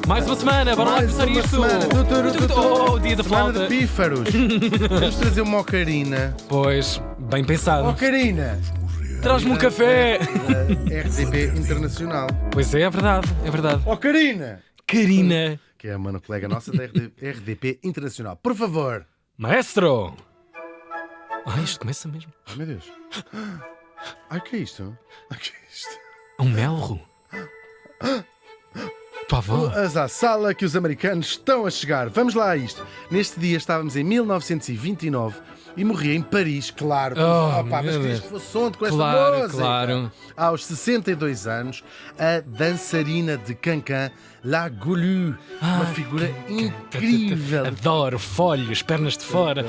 Mais uma semana, bora lá Mais começar uma isto. semana. Oh, dia da Semana flauta. de pífaros. Vamos trazer uma ocarina. Pois, bem pensado. Ocarina. Traz-me um café. Da RDP Internacional. Pois é, é verdade, é verdade. Ocarina. Karina. Que é uma colega nossa da RDP Internacional. Por favor. Maestro. Ai, isto começa mesmo. Ai, meu Deus. Ai, que é isto? Ai, que é isto? É um melro. Tua avó. Vamos à sala que os americanos estão a chegar. Vamos lá a isto. Neste dia estávamos em 1929 e morria em Paris, claro. Oh, Opa, mas meu querias Deus. que fosse onde com esta Claro, música? claro. Aos 62 anos, a dançarina de Cancan, La Goulue, uma figura incrível. Adoro folhos, pernas de fora.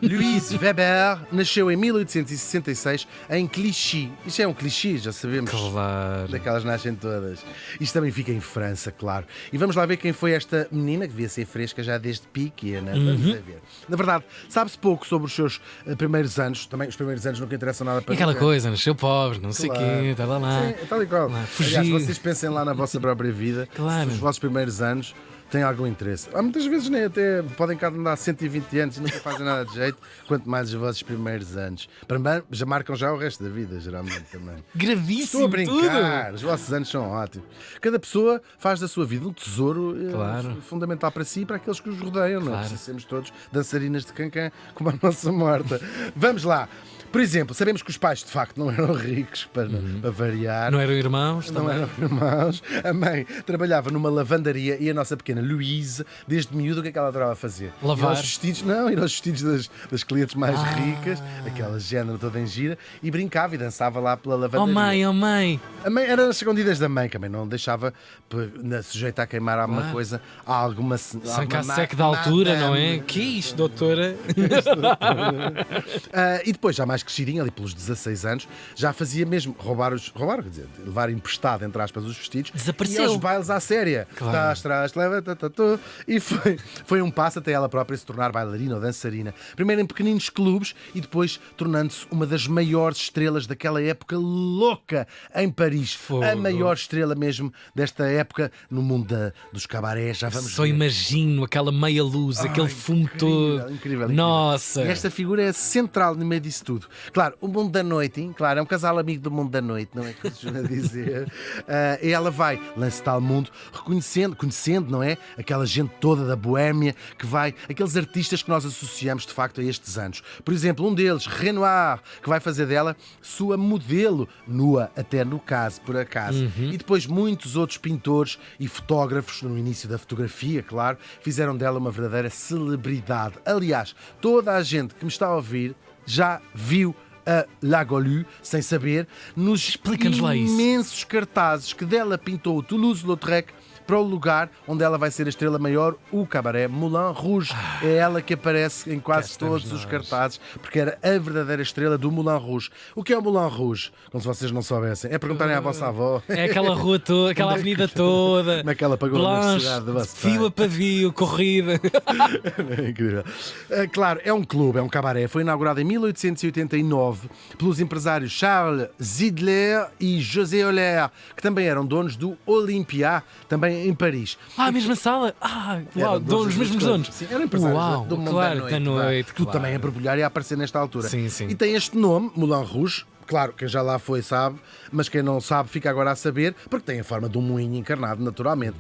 Louise Weber nasceu em 1866 em Clichy. Isto é um clichê, já sabemos. Claro. Daquelas nascem todas. Isto também fica em França, claro. E vamos lá ver quem foi esta menina, que devia ser fresca já desde pequena. Vamos a ver. Na verdade, sabe-se pouco sobre os seus primeiros anos. Também os primeiros anos nunca interessam nada para E aquela ninguém. coisa, nasceu pobre, não sei o quê, está lá. Sim, tal e qual. fugir. Aliás, vocês pensem lá na vossa própria vida. Claro. Se os vossos primeiros anos têm algum interesse. Há muitas vezes nem até podem cá andar 120 anos e nunca fazem nada de jeito, quanto mais os vossos primeiros anos. Já marcam já o resto da vida, geralmente também. Gravíssimo. Estou a brincar, os vossos anos são ótimos. Cada pessoa faz da sua vida um tesouro Claro. fundamental para si e para aqueles que os rodeiam. Não é? Claro. Precisamos todos dançarinas de Cancan como a nossa morta. Vamos lá. Por exemplo, sabemos que os pais de facto não eram ricos, para variar. Não eram irmãos Não também? eram irmãos. A mãe trabalhava numa lavandaria e a nossa pequena Louise, desde miúdo, o que é que ela adorava fazer? Lavar. Ir aos vestidos, não, ir aos vestidos das clientes mais ricas, aquela género toda em gira, e brincava e dançava lá pela Oh lavandaria. mãe, oh mãe. A mãe era nas escondidas da mãe, que a mãe não deixava sujeita a queimar alguma coisa, a alguma Sanca seca da altura, não é? Que é isto, doutora? E depois, já mais crescidinho, ali pelos 16 anos, já fazia mesmo roubar, quer dizer, levar emprestado, entre aspas, os vestidos. Desapareceu. E aos bailes à séria. Claro. Trás, leva, tu. E foi um passo até ela própria se tornar bailarina ou dançarina. Primeiro em pequeninos clubes e depois tornando-se uma das maiores estrelas daquela época louca em Paris. Fogo. A maior estrela mesmo desta época no mundo dos cabarés. Já vamos Só ver. imagino aquela meia luz, aquele fumo todo. Incrível. Nossa. E esta figura é central no meio disso tudo. Claro, o mundo da noite, hein? Claro, é um casal amigo do mundo da noite, não é que se costuma dizer. E ela vai lançar ao mundo conhecendo, não é? Aquela gente toda da boémia que vai, aqueles artistas que nós associamos de facto a estes anos. Por exemplo, um deles, Renoir, que vai fazer dela sua modelo, nua até no caso, por acaso. E depois muitos outros pintores e fotógrafos, no início da fotografia, claro, fizeram dela uma verdadeira celebridade. Aliás, toda a gente que me está a ouvir já viu a La Goulue, sem saber, nos Explica-nos lá isso. imensos cartazes que dela pintou o Toulouse-Lautrec para o lugar onde ela vai ser a estrela maior, o cabaré Moulin Rouge. É ela que aparece em quase Cá estamos todos os nós. cartazes, porque era a verdadeira estrela do Moulin Rouge. O que é o Moulin Rouge? Como se vocês não soubessem. É perguntarem à vossa avó. É aquela rua toda, aquela Onde é que- avenida toda. Como é que ela pagou a Blanche, universidade do vosso pai? fio a pavio, corrida. É incrível. Claro, é um clube, é um cabaré. Foi inaugurado em 1889 pelos empresários Charles Zidler e José Euler, que também eram donos do Olympia, também em Paris. A mesma sala. Uau, Eram donos, das mesmos duas donos. coisas. Sim, eram empresários Uau, do mundo claro, da da noite. Tudo claro. também a borbulhar e a aparecer nesta altura. Sim, sim. E tem este nome, Moulin Rouge. Claro, quem já lá foi sabe, mas quem não sabe fica agora a saber, porque tem a forma de um moinho encarnado, naturalmente.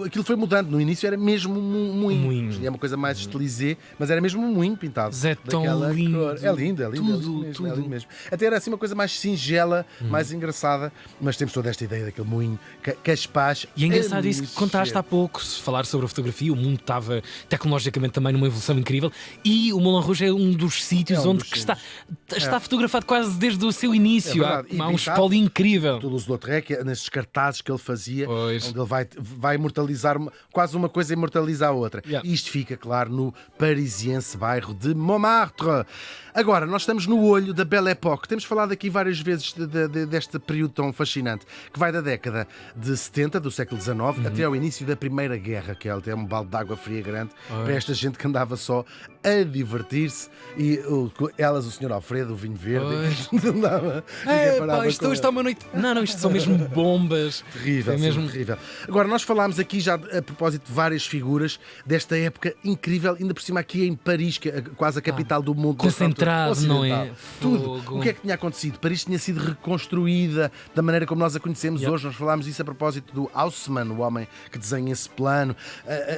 Aquilo foi mudando, no início era mesmo um moinho. moinho. É uma coisa mais estilizé, mas era mesmo um moinho pintado. Zé, tão daquela lindo. cor. É lindo, é lindo. Tudo, é lindo mesmo, tudo. é lindo mesmo. Até era assim uma coisa mais singela, mais engraçada, mas temos toda esta ideia daquele moinho Caspaz. E é engraçado isso que contaste há pouco, se falar sobre a fotografia, o mundo estava tecnologicamente também numa evolução incrível e o Moulin Rouge é um dos sítios É um onde dos que sítios. está fotografado quase desde o seu início. É verdade. E Há um pintado espólio incrível. Toulouse-Lautrec, nestes cartazes que ele fazia, Pois. onde ele vai imortalizar quase uma coisa imortaliza a outra. Yeah. E isto fica, claro, no parisiense bairro de Montmartre. Agora, nós estamos no olho da Belle Époque. Temos falado aqui várias vezes deste período tão fascinante, que vai da década de 70 do século XIX até ao início da Primeira Guerra, que é até um balde de água fria grande para esta gente que andava só a divertir-se. E elas, o Sr. Alfredo, o vinho verde, parava. Pá, isto hoje está uma noite. Não, isto são mesmo bombas. Terrível, É sim, mesmo... terrível. Agora, nós falámos aqui já a propósito de várias figuras desta época incrível, ainda por cima aqui em Paris, que é quase a capital do mundo. Concentrado, não é? Tudo. Fogo. O que é que tinha acontecido? Paris tinha sido reconstruída da maneira como nós a conhecemos hoje. Nós falámos disso a propósito do Haussmann, o homem que desenha esse plano.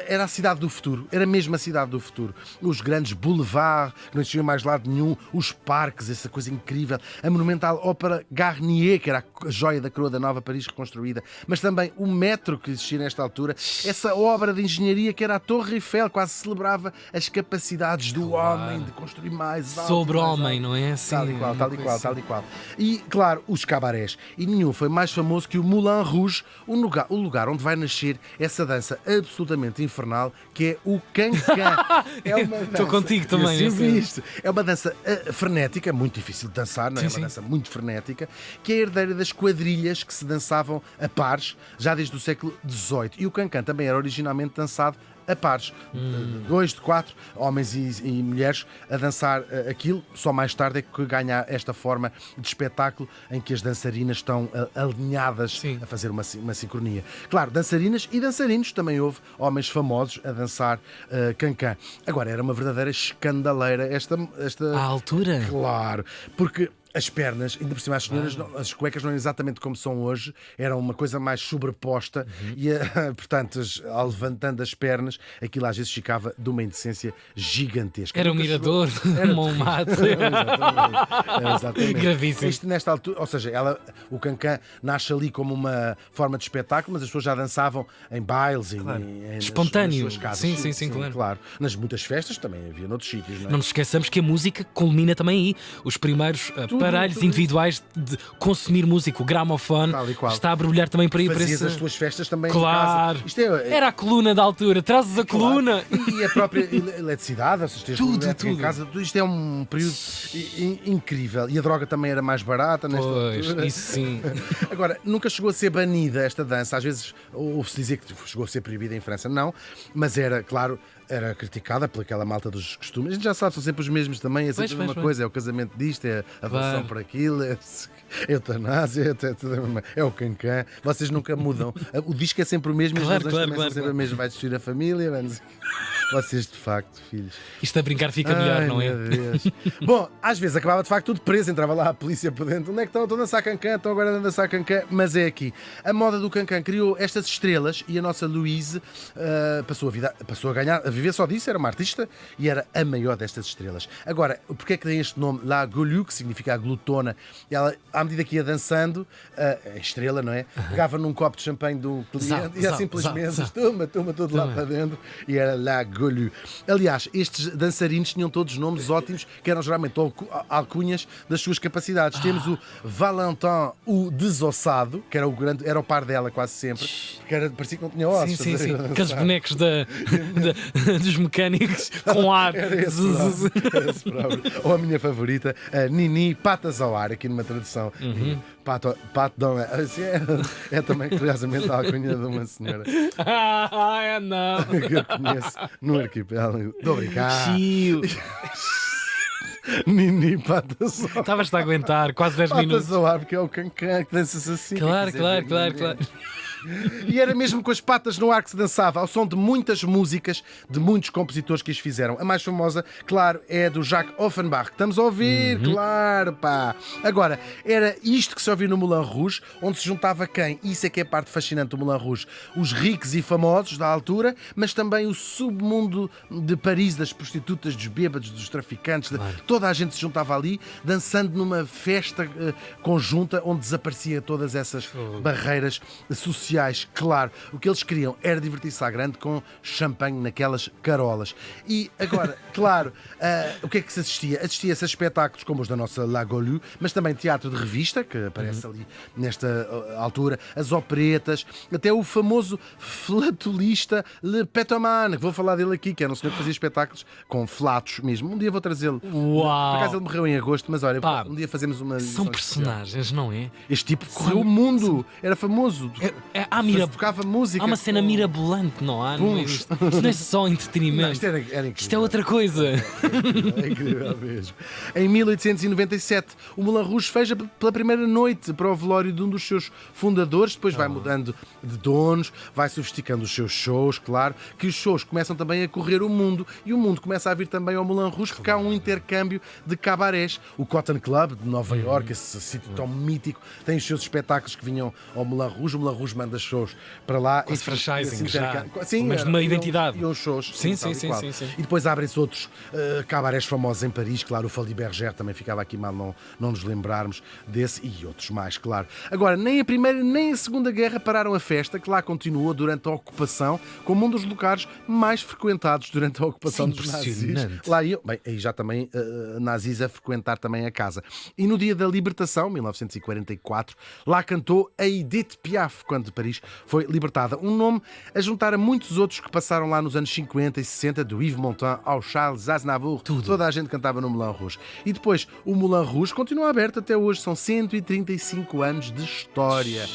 Era a cidade do futuro, era mesmo a cidade do futuro. Os grandes boulevards, que não existiam mais lado nenhum, os parques, essa coisa incrível, a monumental Ópera Garnier, que era a joia da coroa da nova Paris reconstruída, mas também o metro que existia nesta altura, essa obra de engenharia que era a Torre Eiffel, quase celebrava as capacidades do homem de construir mais alto. Sobre mais homem, alto. não é? Assim, Tal e qual. E, claro, os cabarés. E nenhum foi mais famoso que o Moulin Rouge, o lugar onde vai nascer essa dança absolutamente infernal, que é o Cancan. É uma dança. Estou contigo também. Eu sempre vi isto. É uma dança frenética, muito difícil de dançar, não é? Sim, Uma dança muito frenética, que é a herdeira das quadrilhas que se dançavam a pares já desde o século XVIII. E o Cancan também era originalmente dançado a pares, de 2, de 4 homens e mulheres a dançar aquilo. Só mais tarde é que ganha esta forma de espetáculo em que as dançarinas estão alinhadas a fazer uma sincronia. Claro, dançarinas e dançarinos, também houve homens famosos a dançar Cancan. Agora, era uma verdadeira escandaleira esta... À altura? Claro, porque as pernas, ainda por cima as senhoras, as cuecas não eram exatamente como são hoje, eram uma coisa mais sobreposta e, portanto, ao levantando as pernas, aquilo às vezes ficava de uma indecência gigantesca. Era um mirador, Montmartre. Exatamente. Gravíssimo. Isto nesta altura, ou seja, o Cancan nasce ali como uma forma de espetáculo, mas as pessoas já dançavam em bailes, espontâneo. nas suas casas. Sim, claro. Nas muitas festas também havia noutros sítios, não é? Não nos esqueçamos que a música culmina também aí. Os primeiros aparelhos individuais de consumir música, o gramofone, está a brilhar também por aí. Fazias as tuas festas também claro. em casa. Isto era a coluna da altura, trazes a coluna. E a própria eletricidade, ou seja, tudo. Em casa, tudo isto é um período incrível. E a droga também era mais barata nesta altura. Isso sim. Agora, nunca chegou a ser banida esta dança. Às vezes ouve-se dizer que chegou a ser proibida em França. Não, mas era, claro, era criticada pelaquela malta dos costumes. A gente já sabe, são sempre os mesmos também. É sempre a mesma coisa. É o casamento disto, é a adoção por aquilo, é a eutanásia, é o Cancan. Vocês nunca mudam. O disco é sempre o mesmo, as razões também são sempre a mesma. Vai destruir a família, vocês de facto, filhos. Isto a brincar fica melhor, não é? Meu Deus. Bom, às vezes acabava de facto tudo preso, entrava lá a polícia por dentro. Onde é que estão? Estão a dançar Cancan, estão agora a dançar Cancan, mas é aqui. A moda do Cancan criou estas estrelas e a nossa Louise passou a viver só disso, era uma artista e era a maior destas estrelas. Agora, porque é que tem este nome, La Goulue, que significa a glutona? Ela, à medida que ia dançando, a estrela, não é? Pegava num copo de champanhe do cliente e ia simplesmente, toma tudo lá para dentro, e era La Goulue. Aliás, estes dançarinos tinham todos nomes ótimos, que eram geralmente alcunhas das suas capacidades. Temos o Valentin, o Desossado, que era o par dela quase sempre, que parecia que não tinha ossos. Sim. Aqueles bonecos dos mecânicos com ar. Era esse próprio. Ou a minha favorita, a Nini Patas ao Ar, aqui numa tradução. Pato é também, curiosamente, a alcunha de uma senhora não. que eu conheço no arquipélago. Estou a brincar. Nini Patas ao Ar. Estavas-te a aguentar quase 10 minutos. Patas ao Ar, porque é o Cancan que dança-se assim. Claro. E era mesmo com as patas no ar que se dançava, ao som de muitas músicas de muitos compositores que as fizeram. A mais famosa, claro, é do Jacques Offenbach. Estamos a ouvir, claro, pá. Agora, era isto que se ouvia no Moulin Rouge, onde se juntava quem? Isso é que é a parte fascinante do Moulin Rouge. Os ricos e famosos da altura, mas também o submundo de Paris, das prostitutas, dos bêbados, dos traficantes. Toda a gente se juntava ali, dançando numa festa conjunta, onde desaparecia todas essas barreiras sociais. Claro, o que eles queriam era divertir-se à grande com champanhe naquelas carolas. E agora, claro, o que é que se assistia? Assistia-se a espetáculos como os da nossa La Goulue, mas também teatro de revista, que aparece ali nesta altura, as operetas, até o famoso flatulista Le Petoman, que vou falar dele aqui, que era um senhor que fazia espetáculos com flatos mesmo. Um dia vou trazê-lo. Uau! Por acaso ele morreu em agosto, mas olha, um dia fazemos uma... São personagens, não é? Este tipo correu o mundo, era famoso. há tocava música. Há uma cena com mirabolante, não há? Não é puns. isto não é só entretenimento. Não, isto era incrível. Isto é outra coisa. É incrível mesmo. Em 1897, o Moulin Rouge fecha pela primeira noite para o velório de um dos seus fundadores, depois vai mudando de donos, vai sofisticando os seus shows, claro, que os shows começam também a correr o mundo e o mundo começa a vir também ao Moulin Rouge porque há um intercâmbio de cabarés. O Cotton Club de Nova Iorque, esse sítio tão mítico, tem os seus espetáculos que vinham ao Moulin Rouge. O Moulin Rouge manda shows para lá. Quase franchising já. Sim, mas de uma identidade. E uns shows. Sim. E depois abrem-se outros cabarés famosos em Paris, claro, o Folies Bergère também ficava aqui mal não nos lembrarmos desse e outros mais, claro. Agora, nem a Primeira nem a Segunda Guerra pararam a festa, que lá continuou durante a ocupação, como um dos locais mais frequentados durante a ocupação dos nazis. Lá iam, bem, aí já também nazis a frequentar também a casa. E no dia da libertação, 1944, lá cantou a Edith Piaf, quando Paris foi libertada. Um nome a juntar a muitos outros que passaram lá nos anos 50 e 60, do Yves Montand ao Charles Aznavour. Toda a gente cantava no Moulin Rouge. E depois, o Moulin Rouge continua aberto até hoje. São 135 anos de história.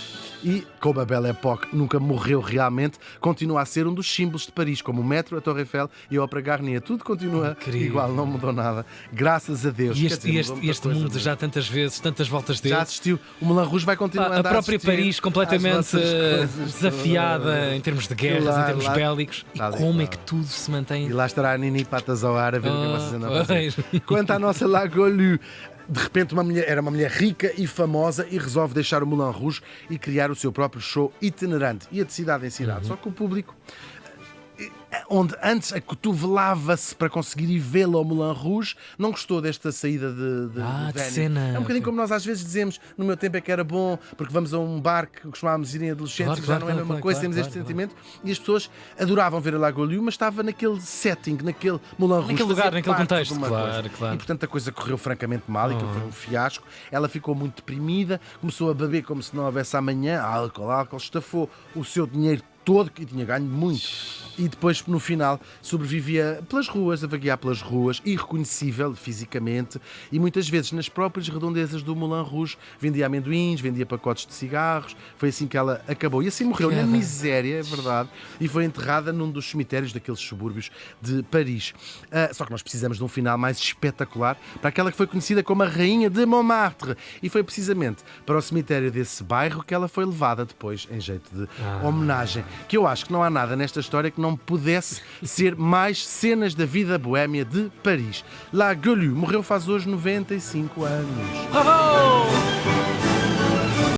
E, como a Belle Époque nunca morreu realmente, continua a ser um dos símbolos de Paris, como o metro, a Torre Eiffel e a Ópera Garnier. Tudo continua igual, não mudou nada. Graças a Deus. E este mundo já tantas vezes, tantas voltas dele. Já assistiu. O Moulin Rouge vai continuar a andar a própria Paris completamente desafiada em termos de guerras, em termos bélicos. E como é que tudo se mantém? E lá estará a Nini Patas ao ar a ver o que vocês andam a fazer. Quanto à nossa La Golue, de repente era uma mulher rica e famosa e resolve deixar o Moulin Rouge e criar o seu próprio show itinerante. Ia de cidade em cidade. Só que o público, onde antes acotovelava-se para conseguir ir vê-lo ao Moulin Rouge, não gostou desta saída de cena. É um bocadinho como nós às vezes dizemos, no meu tempo é que era bom, porque vamos a um bar que costumávamos ir em adolescentes, já não é a mesma coisa, temos este sentimento, e as pessoas adoravam ver a La Golue, mas estava naquele setting, naquele Moulin Rouge, naquele lugar, naquele contexto, claro. E portanto a coisa correu francamente mal, e que foi um fiasco. Ela ficou muito deprimida, começou a beber como se não houvesse amanhã, álcool, estafou o seu dinheiro todo, que tinha ganho muito, e depois no final sobrevivia pelas ruas, a vaguear pelas ruas, irreconhecível fisicamente, e muitas vezes nas próprias redondezas do Moulin Rouge vendia amendoins, vendia pacotes de cigarros. Foi assim que ela acabou, e assim morreu na miséria, é verdade, e foi enterrada num dos cemitérios daqueles subúrbios de Paris. Só que nós precisamos de um final mais espetacular para aquela que foi conhecida como a Rainha de Montmartre, e foi precisamente para o cemitério desse bairro que ela foi levada depois em jeito de homenagem. Que eu acho que não há nada nesta história que não pudesse ser mais cenas da vida boémia de Paris. La Golue morreu faz hoje 95 anos.